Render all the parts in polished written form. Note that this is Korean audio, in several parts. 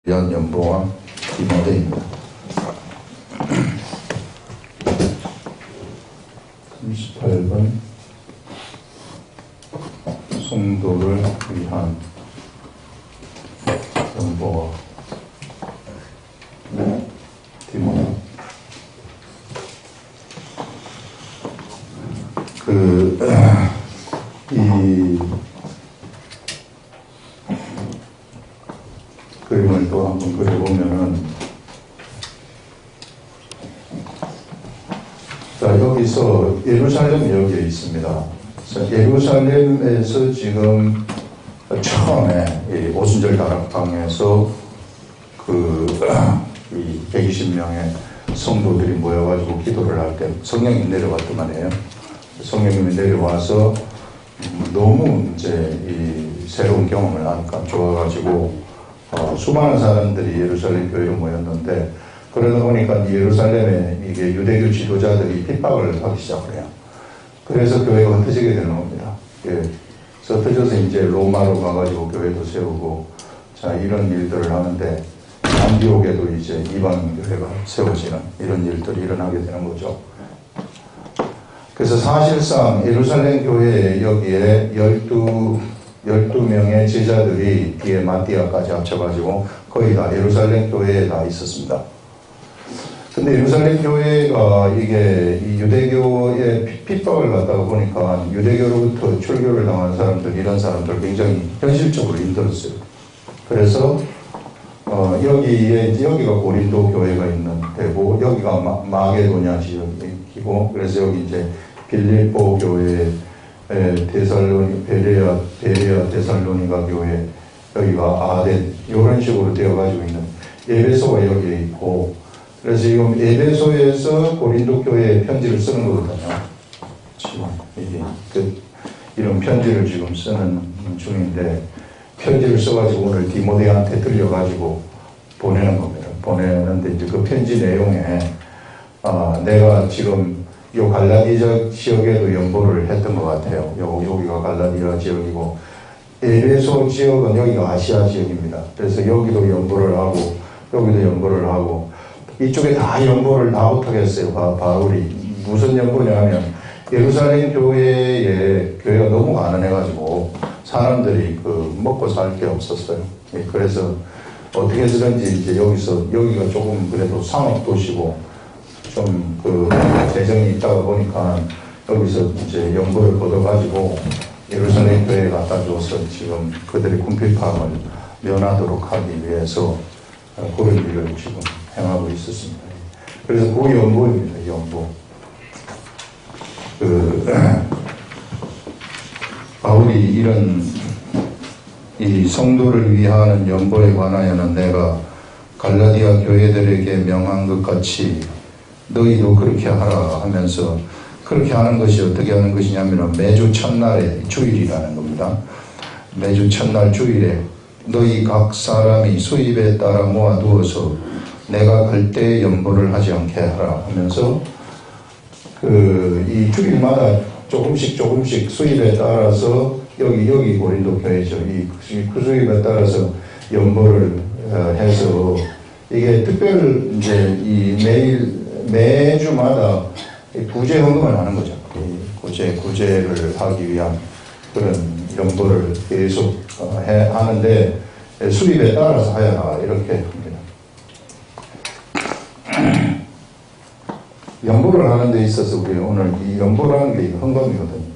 위한 연보와 디모데입니다. 38번 성도를 위한 연보와 디모데. 이 그림을 또 한번 그려보면은, 자, 여기서 예루살렘이 여기에 있습니다. 예루살렘에서 지금 처음에 이 오순절 다락방에서 이 120명의 성도들이 모여가지고 기도를 할 때 성령이 내려왔단 말이에요. 성령님이 내려와서 너무 이제 이 새로운 경험을 하니까 좋아가지고 수많은 사람들이 예루살렘 교회로 모였는데, 그러다 보니까 예루살렘에 이게 유대교 지도자들이 핍박을 하기 시작을 해요. 그래서 교회가 흩어지게 되는 겁니다. 예. 그래서 흩어져서 이제 로마로 가가지고 교회도 세우고, 자, 이런 일들을 하는데, 안디옥에도 이제 이방 교회가 세워지는 이런 일들이 일어나게 되는 거죠. 그래서 사실상 예루살렘 교회에 여기에 12명의 제자들이 뒤에 마띠아까지 합쳐가지고 거의 다 예루살렘 교회에 다 있었습니다. 근데 예루살렘 교회가 이게 이 유대교의 핍박을 갖다가 보니까 유대교로부터 출교를 당한 사람들, 이런 사람들 굉장히 현실적으로 힘들었어요. 그래서 여기가 고린도 교회가 있는 데고, 여기가 마게도냐 지역이고, 그래서 여기 이제 빌립보 교회, 베레아 데살로니가 교회, 여기가 아덴, 이런 식으로 되어가지고 있는, 에베소가 여기에 있고, 그래서 지금 에베소에서 고린도 교회에 편지를 쓰는 거거든요. 지금 이런 편지를 지금 쓰는 중인데, 편지를 써가지고 오늘 디모데한테 들려가지고 보내는 겁니다. 보내는데 이제 그 편지 내용에 내가 지금 요 갈라디아 지역에도 연보를 했던 것 같아요. 여기가 갈라디아 지역이고, 에베소 지역은 여기가 아시아 지역입니다. 그래서 여기도 연보를 하고 여기도 연보를 하고, 이쪽에 다 연보를 다 못하겠어요. 바울이 무슨 연보냐면, 예루살렘 교회가 너무 가난해가지고 사람들이 먹고 살 게 없었어요. 그래서 어떻게 해서든지 이제 여기가 조금 그래도 상업도시고 좀 재정이 있다가 보니까 여기서 이제 연보를 걷어가지고 예루살렘 교회에 갖다 줘서 지금 그들의 궁핍함을 면하도록 하기 위해서 그런 일을 지금 행하고 있었습니다. 그래서 그 연보입니다. 연보. 바울이 이런 이 성도를 위하는 연보에 관하여는 내가 갈라디아 교회들에게 명한 것 같이 너희도 그렇게 하라 하면서, 그렇게 하는 것이 어떻게 하는 것이냐면 매주 첫날에 주일이라는 겁니다. 매주 첫날 주일에 너희 각 사람이 수입에 따라 모아두어서 내가 갈 때 연보를 하지 않게 하라 하면서, 이 주일마다 조금씩 수입에 따라서 여기 고린도 교회죠. 그 수입에 따라서 연보를 해서, 이게 특별 이제 매주마다 구제 헌금을 하는 거죠. 구제를 하기 위한 그런 연보를 계속 하는데, 수입에 따라서 하여라 이렇게 합니다. 연보를 하는 데 있어서 우리 오늘 이 연보라는 게 헌금이거든요.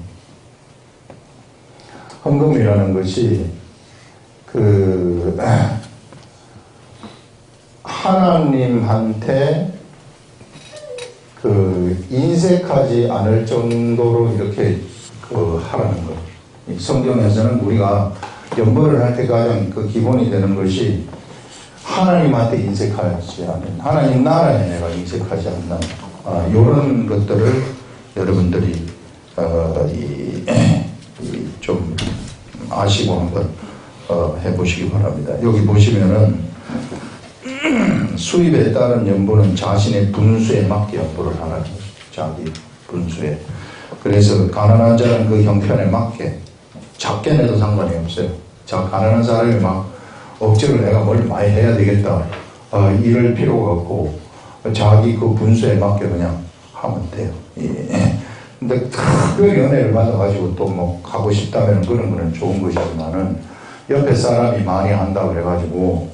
헌금이라는 것이 하나님한테 인색하지 않을 정도로 이렇게 하라는 것. 성경에서는 우리가 연보를 할 때 가장 기본이 되는 것이 하나님한테 인색하지 않는, 하나님 나라에 내가 인색하지 않는, 이런 것들을 여러분들이 좀 아시고 한번 해보시기 바랍니다. 여기 보시면은 수입에 따른 연보는 자신의 분수에 맞게 연보를 하는 거죠. 자기 분수에. 그래서 가난한 자는 그 형편에 맞게, 작게 내도 상관이 없어요. 자, 가난한 사람이 막 억지로 내가 뭘 많이 해야 되겠다. 이럴 필요가 없고, 자기 그 분수에 맞게 그냥 하면 돼요. 예. 근데 특별히 은혜를 받아가지고 또 뭐 가고 싶다면 그런 거는 좋은 것이지만은 옆에 사람이 많이 한다 그래가지고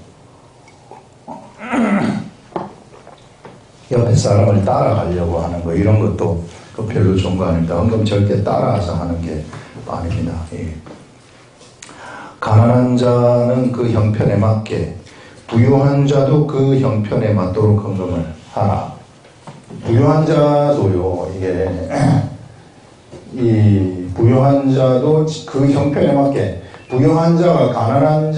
옆에 사람을 따라가려고 하는 거 이런 것도 별로 좋은 거 아닙니다. 헌금 절대 따라서 하는 게 아닙니다. 예. 가난한 자는 그 형편에 맞게, 부유한 자도 그 형편에 맞도록 헌금을 하라. 부유한 자도요, 이게 이 부유한 자도 그 형편에 맞게, 부유한 자가 가난한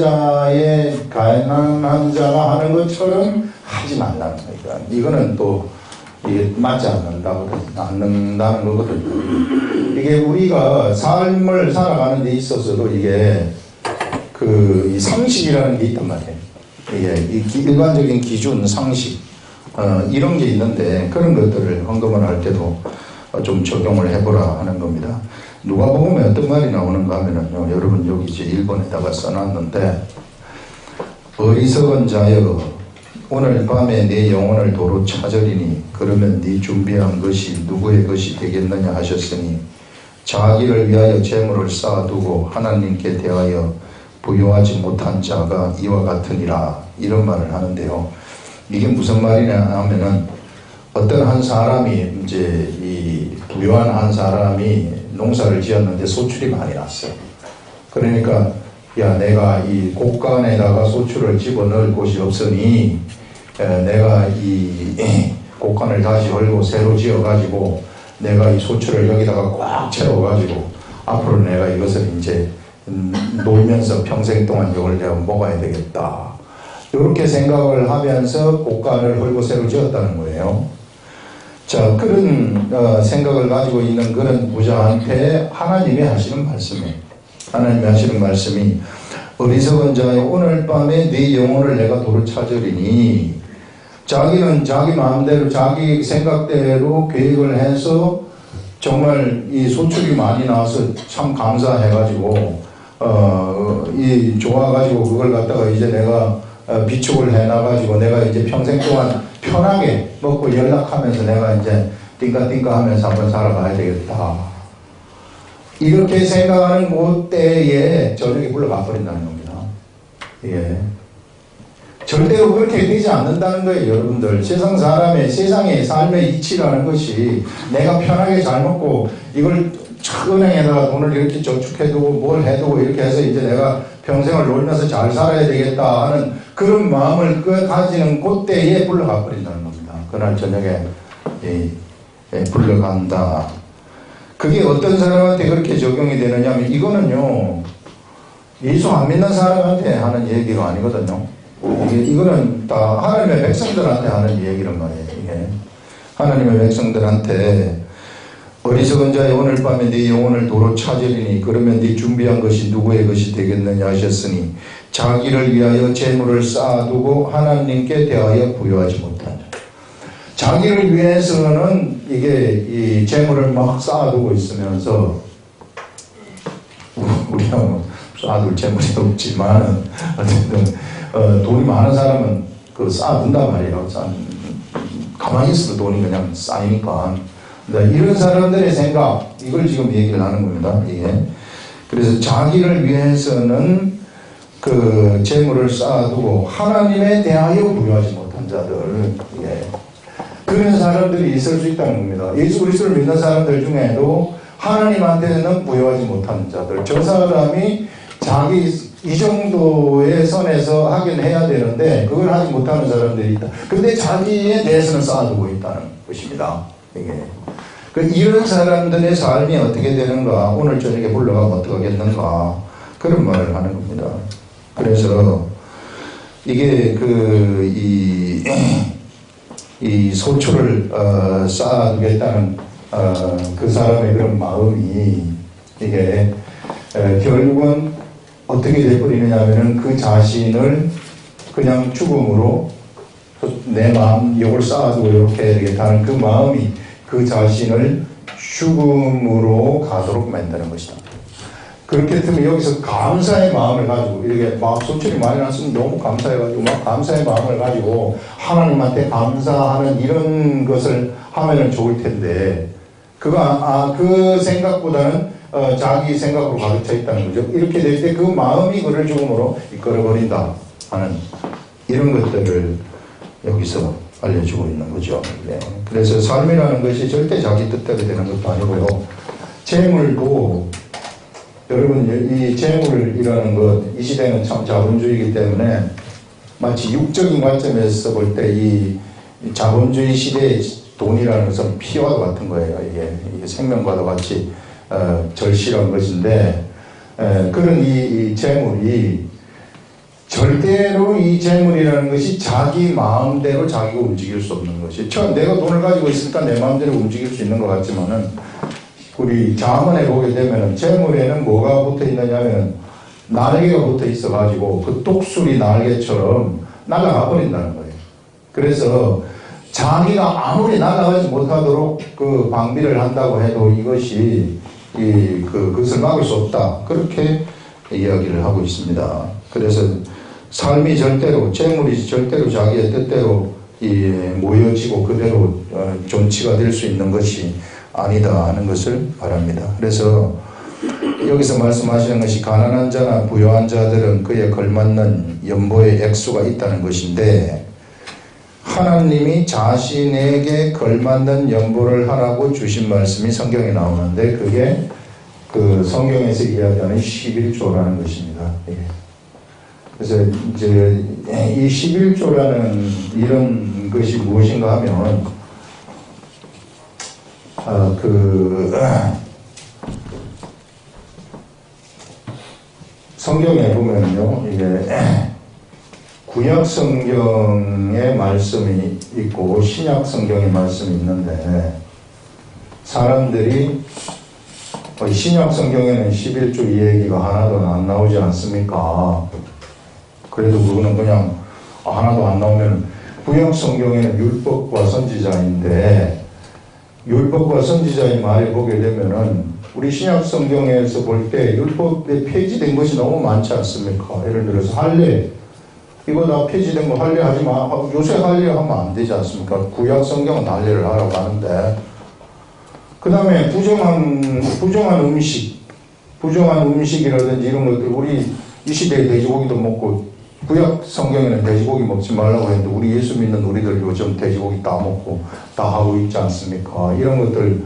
자가 하는 것처럼 하지 말라는 거니까 이거는 또 이게 맞지 않는다는 거거든요. 이게 우리가 삶을 살아가는 데 있어서도 이게 이 상식이라는 게 있단 말이에요. 이게 일반적인 기준, 상식 이런 게 있는데 그런 것들을 헌금을 할 때도 좀 적용을 해보라 하는 겁니다. 누가복음에 어떤 말이 나오는가 하면은요, 여러분 여기 이제 1번에다가 써놨는데, 어리석은 자여 오늘 밤에 네 영혼을 도로 찾으리니 그러면 네 준비한 것이 누구의 것이 되겠느냐 하셨으니 자기를 위하여 재물을 쌓아두고 하나님께 대하여 부유하지 못한 자가 이와 같으니라, 이런 말을 하는데요. 이게 무슨 말이냐 하면은 어떤 한 사람이 이제 이 부유한 한 사람이 농사를 지었는데 소출이 많이 났어요. 그러니까 야, 내가 이 곡간에다가 소출을 집어넣을 곳이 없으니 내가 이 곡간을 다시 헐고 새로 지어가지고 내가 이 소출을 여기다가 꽉 채워가지고 앞으로 내가 이것을 이제 놀면서 평생 동안 이걸 내가 먹어야 되겠다. 이렇게 생각을 하면서 곡간을 헐고 새로 지었다는 거예요. 자, 그런 생각을 가지고 있는 그런 부자한테 하나님이 하시는 말씀이에요. 하나님이 하시는 말씀이 어리석은 자여 오늘 밤에 네 영혼을 내가 도로 찾으리니, 자기는 자기 마음대로 자기 생각대로 계획을 해서 정말 이 소출이 많이 나와서 참 감사해가지고 이 좋아가지고 그걸 갖다가 이제 내가 비축을 해놔가지고 내가 이제 평생 동안 편하게 먹고 연락하면서 내가 이제 띵까띵까 하면서 한번 살아가야 되겠다. 이렇게 생각하는 그때에 저녁에 불러가 버린다는 겁니다. 예. 절대로 그렇게 되지 않는다는 거예요, 여러분들. 세상의 삶의 이치라는 것이 내가 편하게 잘 먹고 이걸 은행에다가 돈을 이렇게 저축해두고 뭘 해두고 이렇게 해서 이제 내가 평생을 놀면서 잘 살아야 되겠다 하는 그런 마음을 가지는 그때에 불러가 버린다는 겁니다. 그날 저녁에 불러간다. 그게 어떤 사람한테 그렇게 적용이 되느냐 하면 이거는요, 예수 안 믿는 사람한테 하는 얘기가 아니거든요. 이거는 다 하나님의 백성들한테 하는 얘기란 말이에요. 이게 하나님의 백성들한테 어리석은 자여 오늘 밤에 네 영혼을 도로 찾으리니 그러면 네 준비한 것이 누구의 것이 되겠느냐 하셨으니 자기를 위하여 재물을 쌓아두고 하나님께 대하여 부유하지 못한 자. 자기를 위해서는 이게 이 재물을 막 쌓아두고 있으면서 우리가 뭐 쌓아둘 재물이 없지만 어쨌든 돈이 많은 사람은 그 쌓아둔단 말이에요. 가만히 있어도 돈이 그냥 쌓이니까. 이런 사람들의 생각, 이걸 지금 얘기를 하는 겁니다. 이게. 그래서 자기를 위해서는 그 재물을 쌓아두고 하나님에 대하여 부유하지 못한 자들, 예. 그런 사람들이 있을 수 있다는 겁니다. 예수 그리스도를 믿는 사람들 중에도 하나님한테는 부유하지 못한 자들, 저 사람이 자기 이 정도의 선에서 하긴 해야 되는데 그걸 하지 못하는 사람들이 있다. 근데 자기에 대해서는 쌓아두고 있다는 것입니다. 이게. 이런 사람들의 삶이 어떻게 되는가, 오늘 저녁에 불러가면 어떡하겠는가, 그런 말을 하는 겁니다. 그래서 이게 이 소출을 쌓아두겠다는 그 사람의 그런 마음이 이게 결국은 어떻게 돼버리느냐 하면은 그 자신을 그냥 죽음으로 내 마음 이걸 쌓아두고 이렇게 해야 되겠다는 그 마음이 그 자신을 죽음으로 가도록 만드는 것이다. 그렇게 되면 여기서 감사의 마음을 가지고, 이렇게 막 소출이 많이 났으면 너무 감사해가지고, 막 감사의 마음을 가지고 하나님한테 감사하는 이런 것을 하면은 좋을 텐데, 그 생각보다는 자기 생각으로 가득 차 있다는 거죠. 이렇게 될 때 그 마음이 그를 죽음으로 이끌어버린다 하는 이런 것들을 여기서 알려주고 있는 거죠. 네. 그래서 삶이라는 것이 절대 자기 뜻대로 되는 것도 아니고요. 재물도, 여러분, 이 재물이라는 것, 이 시대는 참 자본주의이기 때문에 마치 육적인 관점에서 볼 때 이 자본주의 시대의 돈이라는 것은 피와 같은 거예요. 이게 생명과도 같이 절실한 것인데, 그런 이 재물이 절대로 이 재물이라는 것이 자기 마음대로 자기가 움직일 수 없는 것이, 내가 돈을 가지고 있으니까 내 마음대로 움직일 수 있는 것 같지만은, 우리 자문에 보게 되면은 재물에는 뭐가 붙어 있느냐면 날개가 붙어 있어 가지고 그 독수리 날개처럼 날아가 버린다는 거예요. 그래서 자기가 아무리 날아가지 못하도록 그 방비를 한다고 해도 이것이 그것을 막을 수 없다. 그렇게 이야기를 하고 있습니다. 그래서 삶이 절대로, 재물이 절대로 자기의 뜻대로 모여지고 그대로 존치가 될 수 있는 것이 아니다 하는 것을 바랍니다. 그래서 여기서 말씀하시는 것이 가난한 자나 부유한 자들은 그에 걸맞는 연보의 액수가 있다는 것인데, 하나님이 자신에게 걸맞는 연보를 하라고 주신 말씀이 성경에 나오는데, 그게 그 성경에서 이야기하는 11조라는 것입니다. 그래서 이제 이 11조라는 이런 것이 무엇인가 하면, 성경에 보면요, 이게 구약 성경의 말씀이 있고 신약 성경의 말씀이 있는데, 사람들이 신약 성경에는 11조 이 얘기가 하나도 안 나오지 않습니까? 그래도 그거는 그냥 하나도 안 나오면, 구약 성경에는 율법과 선지자인데, 율법과 선지자의 말을 보게 되면은 우리 신약 성경에서 볼 때 율법에 폐지된 것이 너무 많지 않습니까? 예를 들어서 할례, 이거 다 폐지된 거 할례 하지 마. 요새 할례 하면 안 되지 않습니까? 구약 성경은 할례를 하라고 하는데, 그 다음에 부정한 음식이라든지 이런 것들, 우리 이 시대에 돼지고기도 먹고, 구약 성경에는 돼지고기 먹지 말라고 했는데 우리 예수 믿는 우리들 요즘 돼지고기 다 먹고 다 하고 있지 않습니까? 이런 것들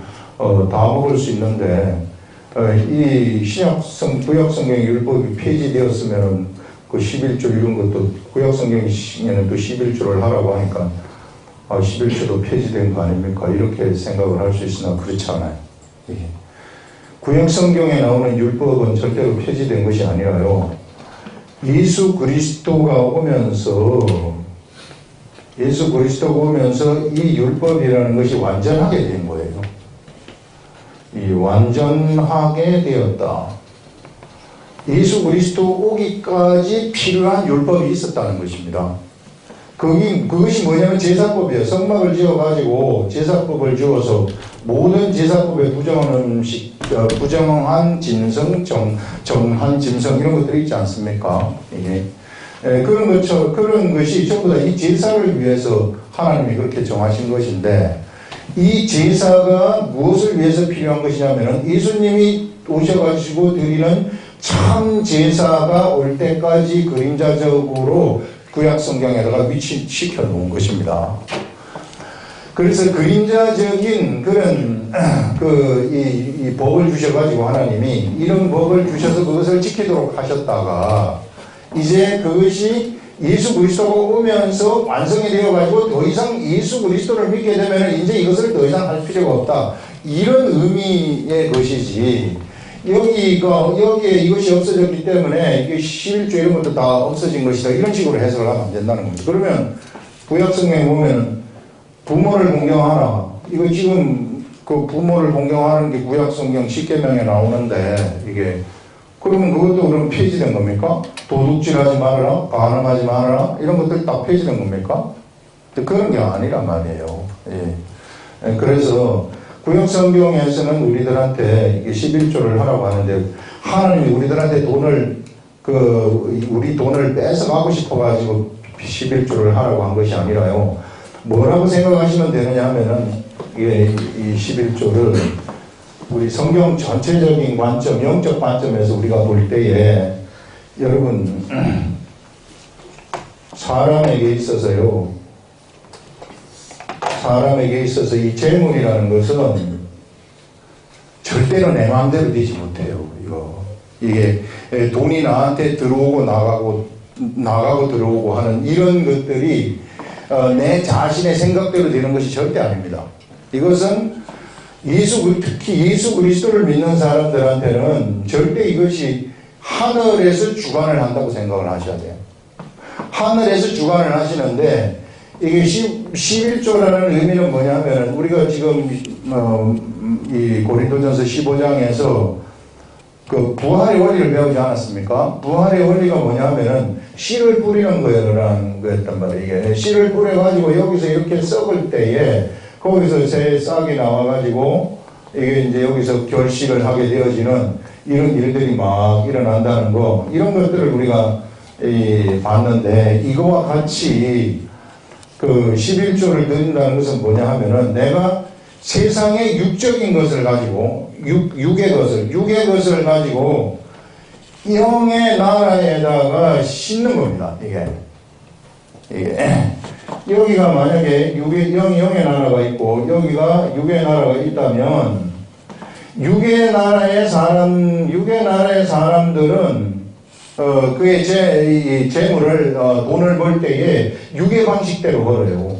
다 먹을 수 있는데, 이 구약 성경의 율법이 폐지되었으면은 그 11조 이런 것도 구약 성경에는 또 11조를 하라고 하니까 11조도 폐지된 거 아닙니까? 이렇게 생각을 할 수 있으나 그렇지 않아요. 구약 성경에 나오는 율법은 절대로 폐지된 것이 아니라요, 예수 그리스도가 오면서 이 율법이라는 것이 완전하게 된 거예요. 이 완전하게 되었다. 예수 그리스도 오기까지 필요한 율법이 있었다는 것입니다. 그것이 뭐냐면 제사법이에요. 성막을 지어가지고 제사법을 지어서 모든 제사법에 부정한 음식, 부정한 짐승, 정한 짐승 이런 것들이 있지 않습니까? 그런 것이 전부 다 이 제사를 위해서 하나님이 그렇게 정하신 것인데, 이 제사가 무엇을 위해서 필요한 것이냐면은 예수님이 오셔가지고 드리는 참 제사가 올 때까지 그림자적으로 구약 성경에다가 위치시켜 놓은 것입니다. 그래서 그림자적인 그런 이 법을 주셔가지고 하나님이 이런 법을 주셔서 그것을 지키도록 하셨다가, 이제 그것이 예수 그리스도가 오면서 완성이 되어가지고 더 이상 예수 그리스도를 믿게 되면 이제 이것을 더 이상 할 필요가 없다, 이런 의미의 것이지, 여기에 이것이 없어졌기 때문에 이게 11조 이런 것도 다 없어진 것이다, 이런 식으로 해석을 하면 안 된다는 겁니다. 그러면 구약 성경에 보면 부모를 공경하라, 이거 지금 그 부모를 공경하는 게 구약 성경 10계명에 나오는데, 이게 그러면 그것도 그럼 폐지된 겁니까? 도둑질하지 말아라, 간음하지 말아라, 이런 것들 다 폐지된 겁니까? 그런 게 아니란 말이에요. 그래서 구약 성경에서는 우리들한테 이게 11조를 하라고 하는데, 하나님이 우리들한테 우리 돈을 뺏어가고 싶어가지고 11조를 하라고 한 것이 아니라요. 뭐라고 생각하시면 되느냐 하면은, 이 11조를 우리 성경 전체적인 관점, 영적 관점에서 우리가 볼 때에, 여러분, 사람에게 있어서 이 재물이라는 것은 절대로 내 마음대로 되지 못해요. 이게 돈이 나한테 들어오고 나가고 들어오고 하는 이런 것들이 내 자신의 생각대로 되는 것이 절대 아닙니다. 이것은 특히 예수 그리스도를 믿는 사람들한테는 절대 이것이 하늘에서 주관을 한다고 생각을 하셔야 돼요. 하늘에서 주관을 하시는데, 이게 11조라는 의미는 뭐냐면, 우리가 지금 이 고린도전서 15장에서 그 부활의 원리를 배우지 않았습니까? 부활의 원리가 뭐냐면은 씨를 뿌리는 거였단 말이에요. 이게 씨를 뿌려가지고 여기서 이렇게 썩을 때에 거기서 새 싹이 나와가지고 이게 이제 여기서 결실을 하게 되어지는 이런 일들이 막 일어난다는 거, 이런 것들을 우리가 봤는데, 이거와 같이 그 11조를 드린다는 것은 뭐냐 하면은, 내가 세상의 육적인 것을 가지고, 육의 것을 가지고 영의 나라에다가 싣는 겁니다. 이게 여기가 만약에 영의 나라가 있고 여기가 육의 나라가 있다면, 육의 나라의 사람들은 그의 재물을 돈을 벌 때에 육의 방식대로 벌어요.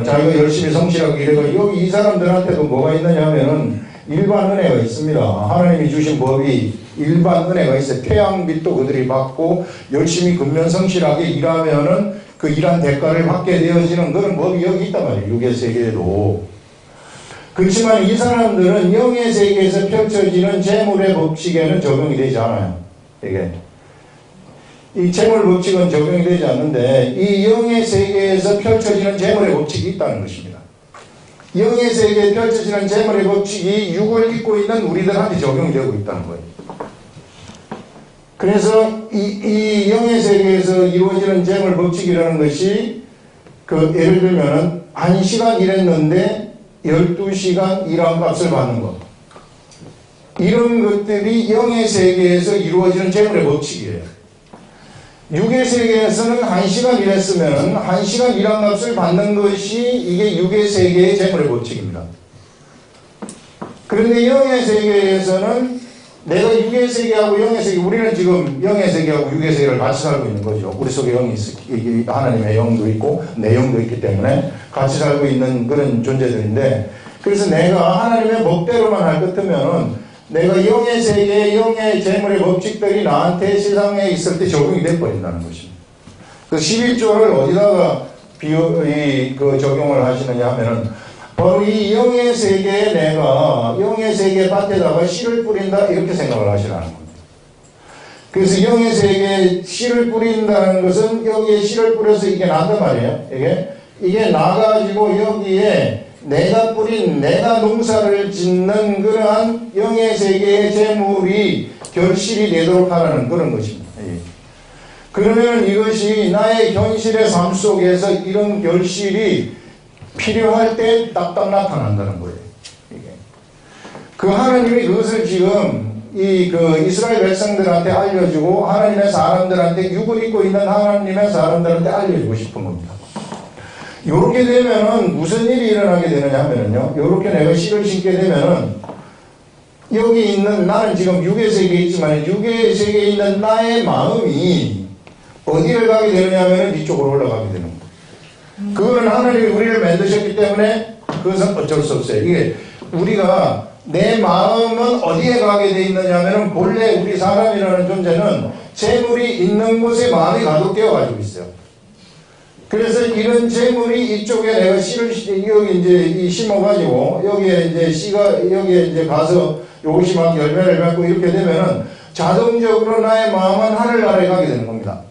자기가 열심히 성실하고 이래가, 여기 이 사람들한테도 뭐가 있느냐 하면은 일반 은혜가 있습니다. 하나님이 주신 법이 일반 은혜가 있어요. 태양빛도 그들이 받고 열심히 근면 성실하게 일하면은 그 일한 대가를 받게 되어지는 그런 법이 여기 있단 말이에요. 육의 세계에도. 그렇지만 이 사람들은 영의 세계에서 펼쳐지는 재물의 법칙에는 적용이 되지 않아요. 이 재물 법칙은 적용이 되지 않는데, 이 영의 세계에서 펼쳐지는 재물의 법칙이 있다는 것입니다. 영의 세계에 펼쳐지는 재물의 법칙이 육을 입고 있는 우리들한테 적용이 되고 있다는 거예요. 그래서 이 영의 세계에서 이루어지는 재물 법칙이라는 것이, 예를 들면은 1시간 일했는데 12시간 일한 값을 받는 것, 이런 것들이 영의 세계에서 이루어지는 재물의 법칙이에요. 육의 세계에서는 1시간 일했으면 1시간 일한 값을 받는 것이 이게 육의 세계의 재물의 법칙입니다. 그런데 영의 세계에서는 내가 육의 세계하고 영의 세계, 우리는 지금 영의 세계하고 육의 세계를 같이 살고 있는 거죠. 우리 속에 하나님의 영도 있고 내 영도 있기 때문에 같이 살고 있는 그런 존재들인데, 그래서 내가 하나님의 법대로만 할 것 같으면은 내가 영의 세계, 영의 재물의 법칙들이 나한테 세상에 있을 때 적용이 돼버린다는 것입니다. 그 11조를 어디다가 적용을 하시느냐 하면은, 바로 이 영의 세계에 내가 영의 세계 밭에다가 씨를 뿌린다, 이렇게 생각을 하시라는 겁니다. 그래서 영의 세계에 씨를 뿌린다는 것은 여기에 씨를 뿌려서 이게 난단 말이에요. 이게 나가지고 여기에 내가 농사를 짓는 그러한 영의 세계의 재물이 결실이 되도록 하라는 그런 것입니다. 그러면 이것이 나의 현실의 삶 속에서 이런 결실이 필요할 때 딱딱 나타난다는 거예요. 그 하나님이 그것을 지금 이스라엘 백성들한테 알려주고, 하나님의 사람들한테, 육을 입고 있는 하나님의 사람들한테 알려주고 싶은 겁니다. 요렇게 되면은 무슨 일이 일어나게 되느냐 하면은요, 요렇게 내가 씨를 심게 되면은, 여기 있는, 나는 지금 육의 세계에 있지만 육의 세계에 있는 나의 마음이 어디를 가게 되느냐 하면은 이쪽으로 올라가게 되는 거예요. 그거는 하나님이 우리를 만드셨기 때문에 그것은 어쩔 수 없어요. 이게 우리가, 내 마음은 어디에 가게 돼 있느냐 하면은, 본래 우리 사람이라는 존재는 재물이 있는 곳에 마음이 가득되어 가지고 있어요. 그래서 이런 재물이 이쪽에 내가 씨를, 여기 이제 심어가지고, 여기에 이제 씨가, 여기에 이제 가서 요것이 막 열매를 맺고 이렇게 되면은 자동적으로 나의 마음은 하늘나라에 가게 되는 겁니다.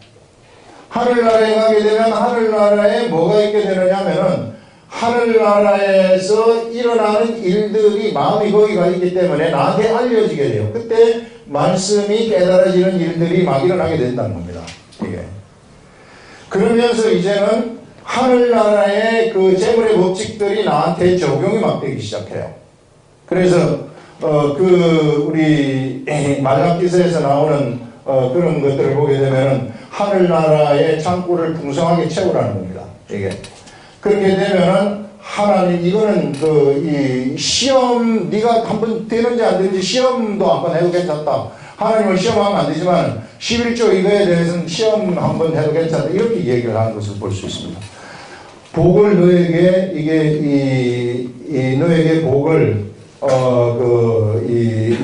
하늘나라에 가게 되면 하늘나라에 뭐가 있게 되느냐 하면은, 하늘나라에서 일어나는 일들이 마음이 거기 가 있기 때문에 나한테 알려지게 돼요. 그때 말씀이 깨달아지는 일들이 막 일어나게 된다는 겁니다. 이게. 그러면서 이제는 하늘나라의 그 재물의 법칙들이 나한테 적용이 막 되기 시작해요. 그래서 우리 말라기서에서 나오는 그런 것들을 보게 되면은 하늘나라의 창고를 풍성하게 채우라는 겁니다. 이게. 그렇게 되면은 하나님, 이거는 이 시험, 네가 한번 되는지 안 되는지 시험도 한번 해도 괜찮다. 하나님을 시험하면 안 되지만 11조 이거에 대해서는 시험 한번 해도 괜찮다. 이렇게 얘기를 하는 것을 볼 수 있습니다. 복을 너에게, 이게, 너에게 복을,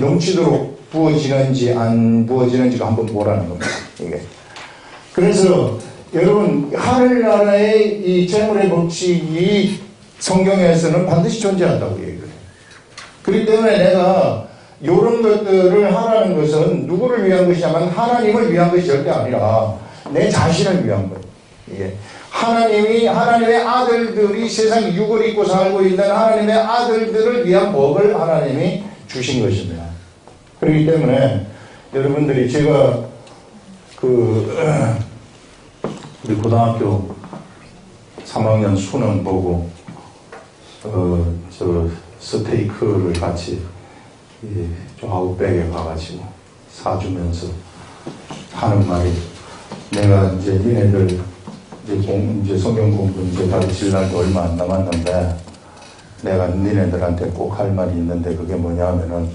넘치도록 부어지는지 안 부어지는지도 한번 보라는 겁니다. 이게. 그래서 여러분, 하늘나라의 이 재물의 법칙이 성경에서는 반드시 존재한다고 얘기를 해요. 그렇기 때문에 내가 이런 것들을 하라는 것은 누구를 위한 것이냐면 하나님을 위한 것이 절대 아니라 내 자신을 위한 거예요. 이게. 하나님의 아들들이 세상 육을 입고 살고 있는 하나님의 아들들을 위한 법을 하나님이 주신 것입니다. 그렇기 때문에 여러분들이 제가 우리 고등학교 3학년 수능 보고 스테이크를 같이 아웃백에 가가지고 사주면서 하는 말이, 내가 이제 니네들 이제 성경 공부 이제 가르칠 날도 얼마 안 남았는데 내가 니네들한테 꼭 할 말이 있는데 그게 뭐냐면은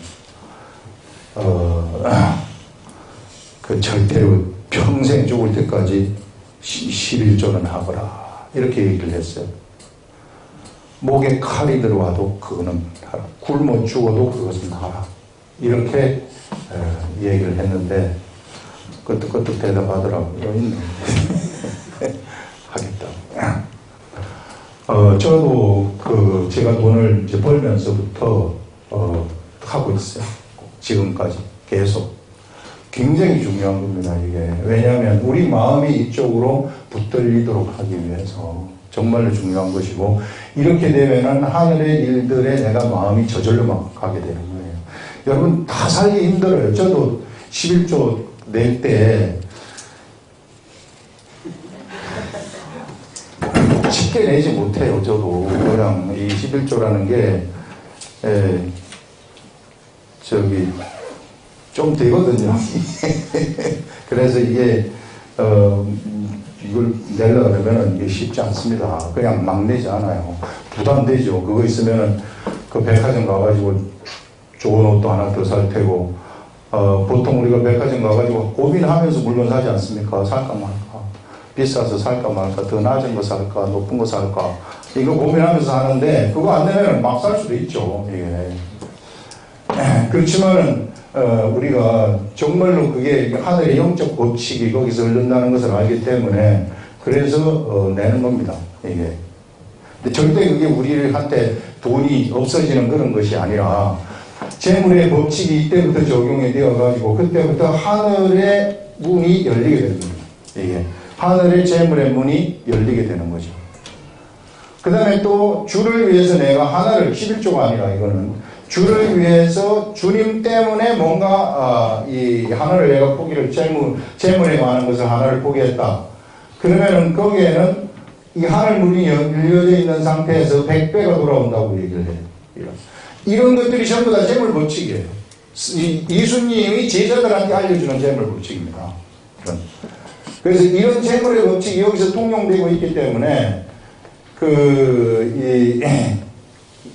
절대로 평생 죽을 때까지 11조는 하거라, 이렇게 얘기를 했어요. 목에 칼이 들어와도 그거는 하라, 굶어 죽어도 그것은 하라, 이렇게 얘기를 했는데 끄떡끄떡 대답하더라고요. 하겠다. 저도 제가 돈을 이제 벌면서부터 하고 있어요. 지금까지 계속. 굉장히 중요한 겁니다, 이게. 왜냐하면 우리 마음이 이쪽으로 붙들리도록 하기 위해서 정말로 중요한 것이고, 이렇게 되면은 하늘의 일들에 내가 마음이 저절로 막 가게 되는 거예요. 여러분, 다 살기 힘들어요. 저도 11조 낼 때 쉽게 내지 못해요. 저도 그냥 이 11조라는 게 좀 되거든요. 그래서 이게 이걸 내려고 그러면 이게 쉽지 않습니다. 그냥 막 내지 않아요. 부담되죠. 그거 있으면은 그 백화점 가가지고 좋은 옷도 하나 더 살 테고, 보통 우리가 백화점 가가지고 고민하면서 물건 사지 않습니까? 살까 말까, 비싸서 살까 말까, 더 낮은 거 살까, 높은 거 살까, 이거 고민하면서 하는데 그거 안 되면 막 살 수도 있죠. 이게. 그렇지만은 우리가 정말로 그게 하늘의 영적 법칙이 거기서 흐른다는 것을 알기 때문에 그래서 내는 겁니다. 이게. 근데 절대 그게 우리한테 돈이 없어지는 그런 것이 아니라 재물의 법칙이 이때부터 적용이 되어가지고 그때부터 하늘의 문이 열리게 되는 겁니다. 이게. 하늘의 재물의 문이 열리게 되는 거죠. 그 다음에 또 주를 위해서 내가 하나를, 11조가 아니라 이거는 주를 위해서 주님 때문에 뭔가 이 하나를 내가 포기를, 재물에 관한 것을 하나를 포기했다. 그러면은 거기에는 이 하늘 문이 열려져 있는 상태에서 100배가 돌아온다고 얘기를 해요. 이런 것들이 전부 다 재물 법칙이에요. 예수님이 제자들한테 알려주는 재물 법칙입니다. 그래서 이런 재물의 법칙이 여기서 통용되고 있기 때문에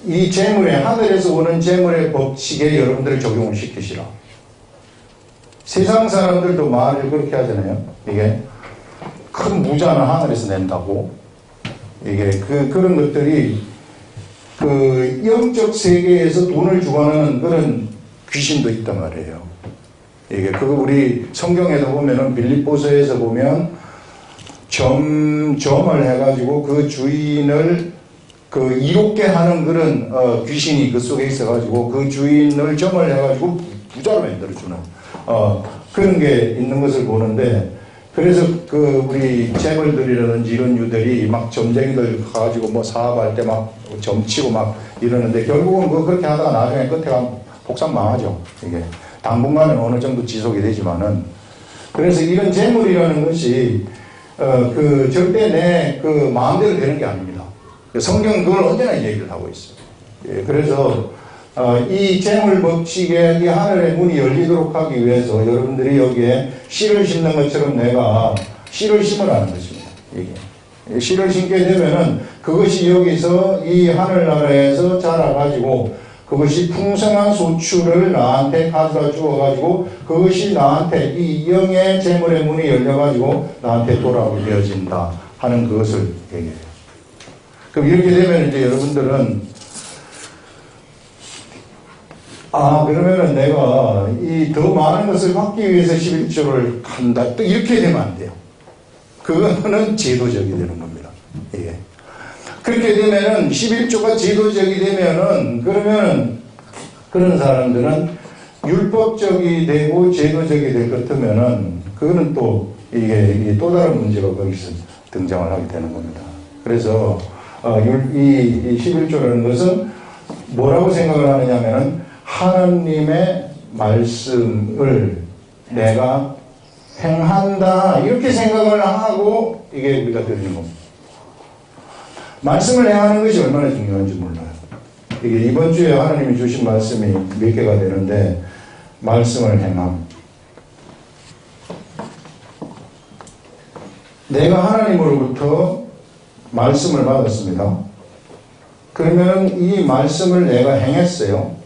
이 재물의, 하늘에서 오는 재물의 법칙에 여러분들을 적용을 시키시라. 세상 사람들도 말을 그렇게 하잖아요. 이게 큰 부자는 하늘에서 낸다고. 이게 그런 것들이 영적 세계에서 돈을 주관하는 그런 귀신도 있단 말이에요. 이게 우리 성경에도 보면은 빌립보서에서 보면 점을 해가지고 그 주인을 이롭게 하는 그런 귀신이 그 속에 있어가지고 그 주인을 점을 해가지고 부자로 만들어주는 그런 게 있는 것을 보는데, 그래서 우리 재벌들이라든지 이런 유들이 막 점쟁이들 가가지고 뭐 사업할 때 막 점치고 막 이러는데 결국은 그렇게 하다가 나중에 끝에 가면 복상 망하죠. 이게. 당분간은 어느 정도 지속이 되지만은, 그래서 이런 재물이라는 것이 절대 내 마음대로 되는 게 아닙니다. 성경은 그걸 언제나 얘기를 하고 있어요. 예, 그래서 이 재물 법칙에 이 하늘의 문이 열리도록 하기 위해서 여러분들이 여기에 씨를 심는 것처럼 내가 씨를 심으라는 것입니다. 이게 씨를 심게 되면은 그것이 여기서 이 하늘나라에서 자라가지고 그것이 풍성한 소출을 나한테 가져다 주어가지고 그것이 나한테 이 영의 재물의 문이 열려가지고 나한테 돌아오게 되어진다 하는 그것을 얘기해요. 그럼 이렇게 되면 이제 여러분들은 그러면은 내가 이 더 많은 것을 받기 위해서 11조를 한다. 또 이렇게 되면 안 돼요. 그거는 제도적이 되는 겁니다. 예. 그렇게 되면은 11조가 제도적이 되면은 그러면은 그런 사람들은 율법적이 되고 제도적이 될 것 같으면은 그거는 또 이게 또 다른 문제가 거기서 등장을 하게 되는 겁니다. 그래서 이 11조라는 것은 뭐라고 생각을 하느냐면은 하나님의 말씀을 내가 행한다 이렇게 생각을 하고 이게 우리가 드리는 겁니다. 말씀을 행하는 것이 얼마나 중요한지 몰라요. 이게 이번 주에 하나님이 주신 말씀이 몇 개가 되는데 말씀을 행함. 내가 하나님으로부터 말씀을 받았습니다. 그러면 이 말씀을 내가 행했어요.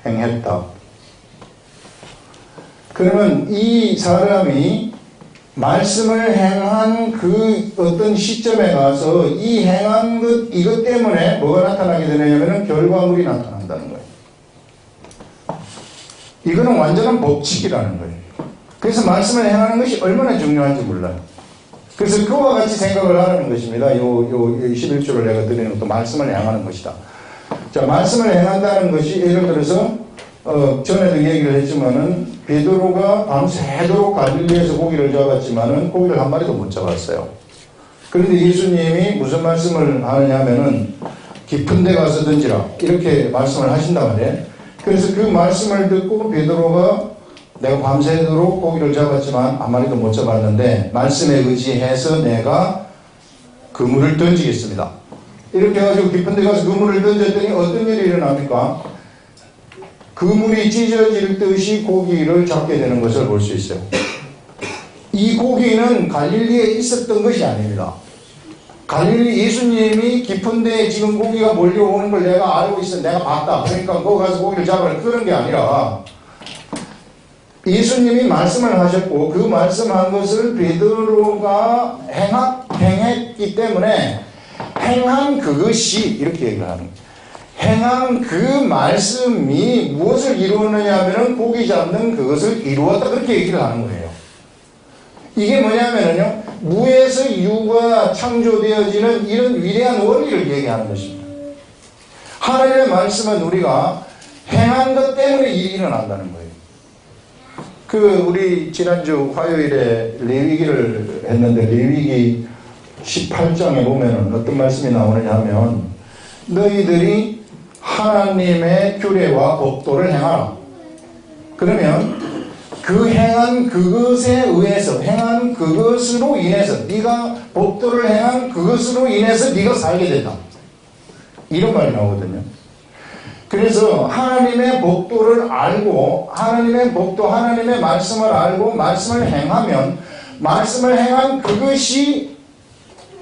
행했다. 그러면 이 사람이 말씀을 행한 그 어떤 시점에 가서 이 행한 것, 이것 때문에 뭐가 나타나게 되냐면 결과물이 나타난다는 거예요. 이거는 완전한 법칙이라는 거예요. 그래서 말씀을 행하는 것이 얼마나 중요한지 몰라요. 그래서 그와 같이 생각을 하라는 것입니다. 요 11조를 내가 드리는 것도 말씀을 행하는 것이다. 자, 말씀을 행한다는 것이 예를 들어서 전에도 얘기를 했지만은 베드로가 밤새도록 갈릴리에서 고기를 잡았지만은 고기를 한 마리도 못 잡았어요. 그런데 예수님이 무슨 말씀을 하느냐면은 깊은 데 가서 던지라 이렇게 말씀을 하신단 말이에요. 그래서 그 말씀을 듣고 베드로가 내가 밤새도록 고기를 잡았지만 한 마리도 못 잡았는데 말씀에 의지해서 내가 그물을 던지겠습니다. 이렇게 해가지고 깊은 데 가서 그물을 던졌더니 어떤 일이 일어납니까? 그물이 찢어질 듯이 고기를 잡게 되는 것을 볼 수 있어요. 이 고기는 갈릴리에 있었던 것이 아닙니다. 갈릴리 예수님이 깊은 데에 지금 고기가 몰려오는 걸 내가 알고 있어. 내가 봤다. 그러니까 거기 가서 고기를 잡아라. 그런 게 아니라 예수님이 말씀을 하셨고 그 말씀한 것을 베드로가 행했기 때문에 행한 그것이 이렇게 얘기를 하는 거예요. 행한 그 말씀이 무엇을 이루었느냐 하면 고기 잡는 그것을 이루었다 그렇게 얘기를 하는 거예요. 이게 뭐냐면요 무에서 유가 창조되어지는 이런 위대한 원리를 얘기하는 것입니다. 하나님의 말씀은 우리가 행한 것 때문에 일이 일어난다는 거예요. 우리 지난주 화요일에 레위기를 했는데 레위기 18장에 보면은 어떤 말씀이 나오느냐 하면 너희들이 하나님의 규례와 법도를 행하라. 그러면 그 행한 그것에 의해서 행한 그것으로 인해서 네가 법도를 행한 그것으로 인해서 네가 살게 된다. 이런 말이 나오거든요. 그래서 하나님의 법도를 알고 하나님의 법도 하나님의 말씀을 알고 말씀을 행하면 말씀을 행한 그것이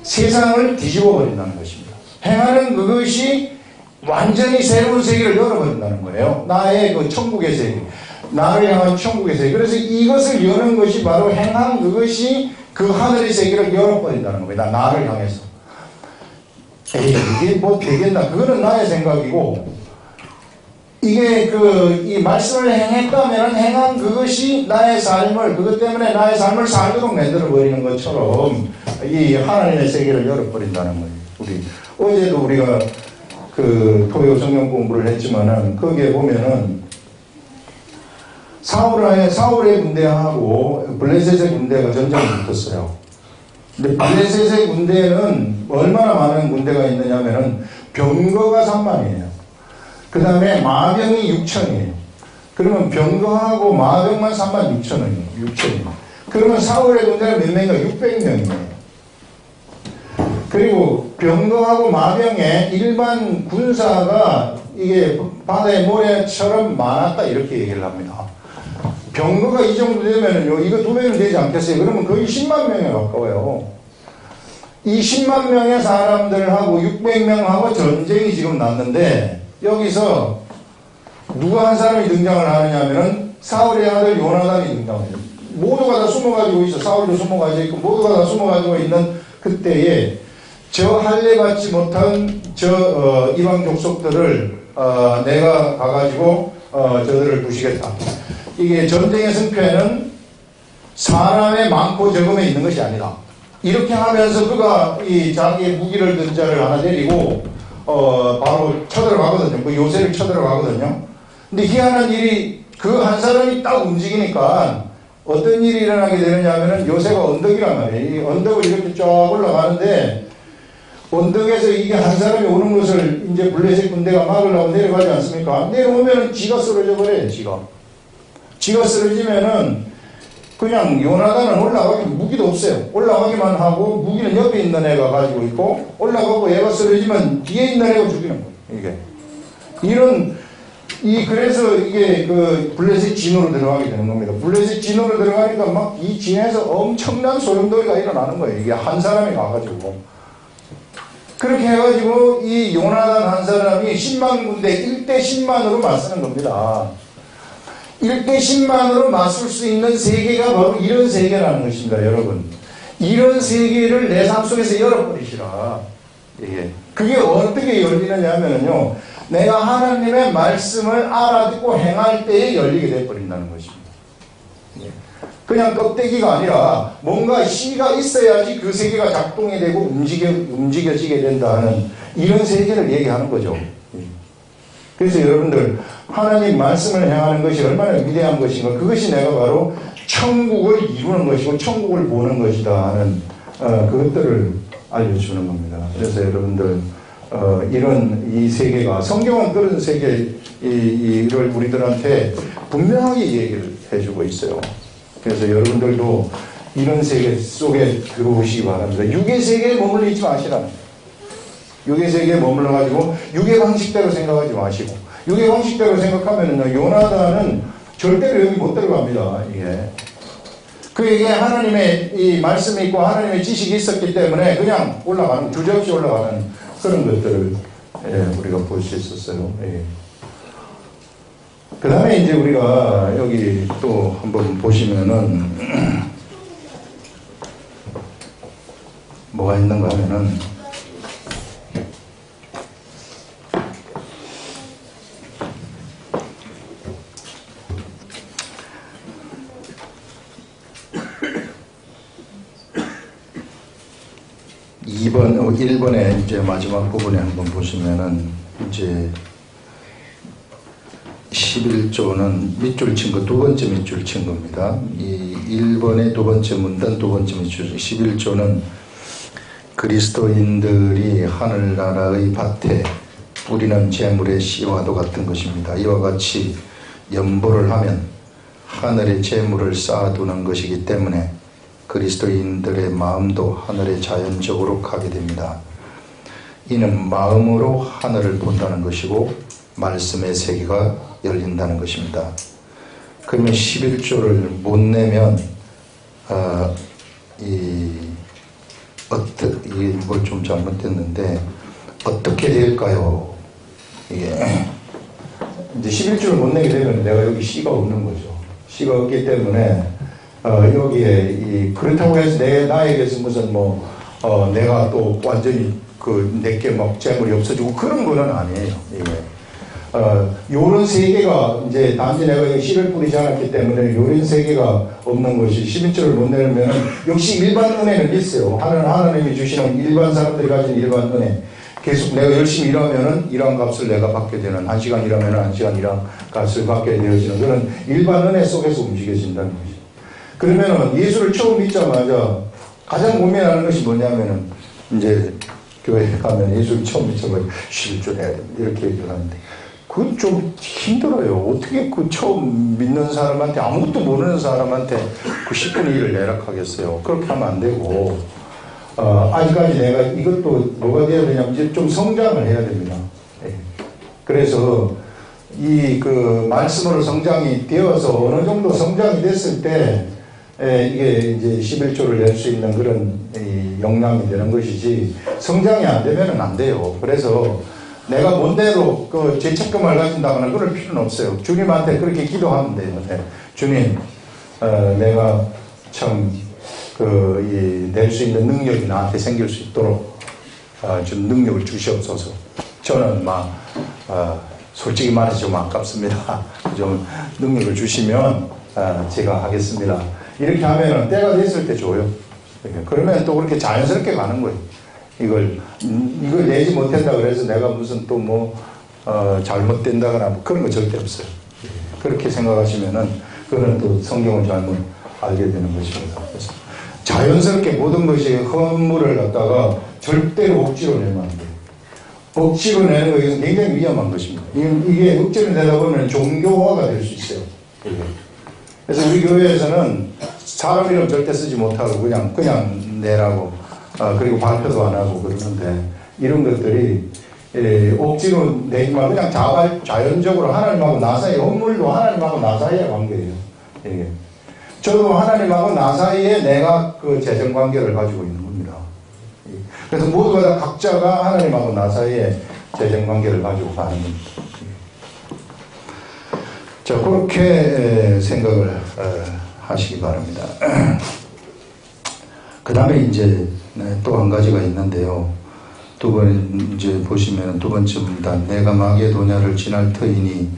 세상을 뒤집어 버린다는 것입니다. 행하는 그것이 완전히 새로운 세계를 열어버린다는 거예요. 나의 그 천국의 세계, 나를 향한 천국의 세계. 그래서 이것을 여는 것이 바로 행한 그것이 그 하늘의 세계를 열어버린다는 겁니다. 나를 향해서. 이게 뭐 되겠나? 그거는 나의 생각이고, 이게 이 말씀을 행했다면 행한 그것이 나의 삶을, 그것 때문에 나의 삶을 살도록 만들어버리는 것처럼 이 하나님의 세계를 열어버린다는 거예요. 어제도 우리가 토요 성경 공부를 했지만은 거기에 보면은 사울의 군대하고 블레셋의 군대가 전쟁을 붙었어요. 근데 블레셋의 군대는 얼마나 많은 군대가 있느냐면은 병거가 3만이에요. 그 다음에 마병이 6천이에요. 그러면 병거하고 마병만 36,000원이에요. 6천이에요. 그러면 사울의 군대가 몇 명인가? 600명이에요. 그리고 병거하고 마병에 일반 군사가 이게 바다의 모래처럼 많았다 이렇게 얘기를 합니다. 병거가 이 정도 되면은요, 이거 2배는 되지 않겠어요? 그러면 거의 10만 명에 가까워요. 이 10만 명의 사람들하고 600명하고 전쟁이 지금 났는데, 여기서 누가 한 사람이 등장을 하느냐면은 사울의 아들 요나단이 등장해요. 모두가 다 숨어가지고 있어. 사울도 숨어가지고 있고, 모두가 다 숨어가지고 있는 그때에 저 할례 받지 못한 이방 족속들을 내가 가가지고 저들을 부시겠다. 이게 전쟁의 승패는 사람의 많고 적음에 있는 것이 아니다. 이렇게 하면서 그가 이 자기의 무기를 든 자를 하나 데리고 바로 쳐들어가거든요. 그 요새를 쳐들어가거든요. 근데 희한한 일이 그 한 사람이 딱 움직이니까 어떤 일이 일어나게 되느냐면은 요새가 언덕이란 말이에요. 이 언덕을 이렇게 쫙 올라가는데 언덕에서 이게 한 사람이 오는 것을 이제 블레셋 군대가 막으려고 내려가지 않습니까? 내려오면은 지가 쓰러져 버려요, 지가 쓰러지면은 그냥 요나단은 올라가기 무기도 없어요. 올라가기만 하고 무기는 옆에 있는 애가 가지고 있고 올라가고 얘가 쓰러지면 뒤에 있는 애가 죽이는 거예요. 그래서 이게 그 블레셋 진으로 들어가게 되는 겁니다. 블레셋 진으로 들어가니까 막 이 진에서 엄청난 소용돌이가 일어나는 거예요. 이게 한 사람이 가가지고. 그렇게 해가지고 이 요나단 한 사람이 10만 군대 1대 10만으로 맞서는 겁니다. 1대 10만으로 맞설 수 있는 세계가 바로 이런 세계라는 것입니다, 여러분. 이런 세계를 내 삶 속에서 열어버리시라. 예. 그게 어떻게 열리느냐 하면요, 내가 하나님의 말씀을 알아듣고 행할 때에 열리게 되어버린다는 것입니다. 예. 그냥 껍데기가 아니라 뭔가 씨가 있어야지 그 세계가 작동이 되고 움직여지게 된다는 이런 세계를 얘기하는 거죠. 그래서 여러분들 하나님 말씀을 행하는 것이 얼마나 위대한 것인가, 그것이 내가 바로 천국을 이루는 것이고 천국을 보는 것이다 하는 그것들을 알려주는 겁니다. 그래서 여러분들 이런 이 세계가, 성경은 그런 세계를 우리들한테 분명하게 얘기를 해주고 있어요. 그래서 여러분들도 이런 세계 속에 들어오시기 바랍니다. 육의 세계에 머물리지 마시라는 거예요. 육의 세계에 머물러가지고 육의 방식대로 생각하지 마시고, 육의 방식대로 생각하면은요, 요나단은 절대로 여기 못 들어갑니다. 이게. 그에게 하나님의 이 말씀이 있고 하나님의 지식이 있었기 때문에 그냥 올라가는, 주저없이 올라가는 그런 것들을 우리가 볼 수 있었어요. 그 다음에 이제 우리가 여기 또 한번 보시면은 뭐가 있는가 하면은 1번에 이제 마지막 부분에 한번 보시면은 이제 11조는 밑줄 친 거, 두 번째 밑줄 친 겁니다. 이 1번의 두 번째 문단, 두 번째 밑줄, 11조는 그리스도인들이 하늘나라의 밭에 뿌리는 재물의 씨와도 같은 것입니다. 이와 같이 연보를 하면 하늘의 재물을 쌓아두는 것이기 때문에 그리스도인들의 마음도 하늘에 자연적으로 가게 됩니다. 이는 마음으로 하늘을 본다는 것이고 말씀의 세계가 열린다는 것입니다. 그러면 11조를 못 내면 이게 뭘 좀 잘못됐는데 어떻게 될까요? 이게 이제 11조를 못 내게 되면 내가 여기 씨가 없는 거죠. 씨가 없기 때문에 여기에 그렇다고 해서 나에게서 무슨 내가 또 완전히 내게 막 재물이 없어지고 그런 거는 아니에요. 요런 세계가 이제 단지 내가 여기 씨를 뿌리지 않았기 때문에 요런 세계가 없는 것이 11조를 못 내면 역시 일반 은혜는 있어요. 하나님이 주시는 일반 사람들이 가진 일반 은혜. 계속 내가 열심히 일하면은 일한 값을 내가 받게 되는, 1시간 일하면은 1시간 일한 값을 받게 되어지는 그런 일반 은혜 속에서 움직여진다는 거죠. 그러면은 예수를 처음 믿자마자 가장 고민하는 것이 뭐냐면은 이제 교회에 가면 예수를 처음 믿자마자 11조 내야 됩니다. 이렇게 얘기를 하는데 그건 좀 힘들어요. 어떻게 그 처음 믿는 사람한테, 아무것도 모르는 사람한테 그 10분의 1을 내락하겠어요. 그렇게 하면 안 되고, 아직까지 내가 이것도 뭐가 되어야 되냐면 이제 좀 성장을 해야 됩니다. 예. 그래서 이 그 말씀으로 성장이 되어서 어느 정도 성장이 됐을 때 이게 이제 11조를 낼 수 있는 그런 역량이 되는 것이지, 성장이 안 되면은 안 돼요. 그래서 내가 뭔대로 그 죄책감을 가진다거나 그럴 필요는 없어요. 주님한테 그렇게 기도하면 돼요. 네. 주님, 내가 참 낼 수 있는 능력이 나한테 생길 수 있도록 좀 능력을 주시옵소서. 저는 솔직히 말해서 좀 아깝습니다. 좀 능력을 주시면 제가 하겠습니다. 이렇게 하면은 때가 됐을 때 줘요. 그러면 또 그렇게 자연스럽게 가는 거예요. 이걸 내지 못한다 그래서 내가 무슨 또 잘못된다거나 그런 거 절대 없어요. 그렇게 생각하시면은 그거는 또 성경을 잘못 알게 되는 것입니다. 그래서 자연스럽게 모든 것이 헌물을 갖다가 절대로 억지로 내면 안 돼요. 억지로 내는 것은 굉장히 위험한 것입니다. 이게 억지로 내다 보면 종교화가 될 수 있어요. 그래서 우리 교회에서는 사람 이름 절대 쓰지 못하고 그냥 내라고, 그리고 발표도 안 하고 그러는데, 이런 것들이 억지로 내지 말고 그냥 자연적으로 하나님하고 나 사이, 헌물도 하나님하고 나 사이의 관계예요. 저도 하나님하고 나 사이에 내가 그 재정 관계를 가지고 있는 겁니다. 그래서 모두가 다 각자가 하나님하고 나 사이에 재정 관계를 가지고 가는 겁니다. 자, 그렇게 생각을 하시기 바랍니다. 그 다음에 이제 또 한 가지가 있는데요. 이제 보시면 두 번째입니다. 내가 마게도냐를 지날 터이니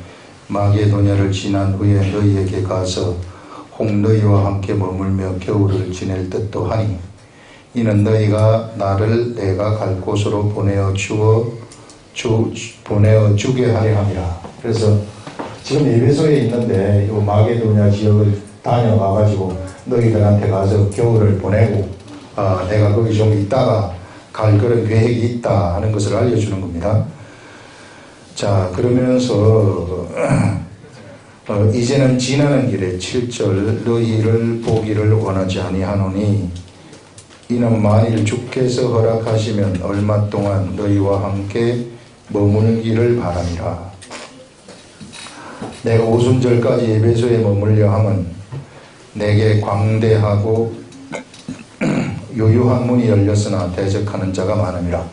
마게도냐를 지난 후에 너희에게 가서 홍너희와 함께 머물며 겨울을 지낼 듯도 하니 이는 너희가 나를 내가 갈 곳으로 보내어 주게 하려 함이라. 그래서 지금 에베소에 있는데 이 마게도냐 지역을 다녀가가지고 너희들한테 가서 겨울을 보내고 내가 거기 좀 있다가 갈 그런 계획이 있다 하는 것을 알려주는 겁니다. 자, 그러면서 이제는 지나는 길에 7절 너희를 보기를 원하지 아니하노니 이는 만일 주께서 허락하시면 얼마 동안 너희와 함께 머물기를 바라니라. 내가 오순절까지 에베소에 머물려 함은 내게 광대하고 유유한 문이 열렸으나 대적하는 자가 많음이라.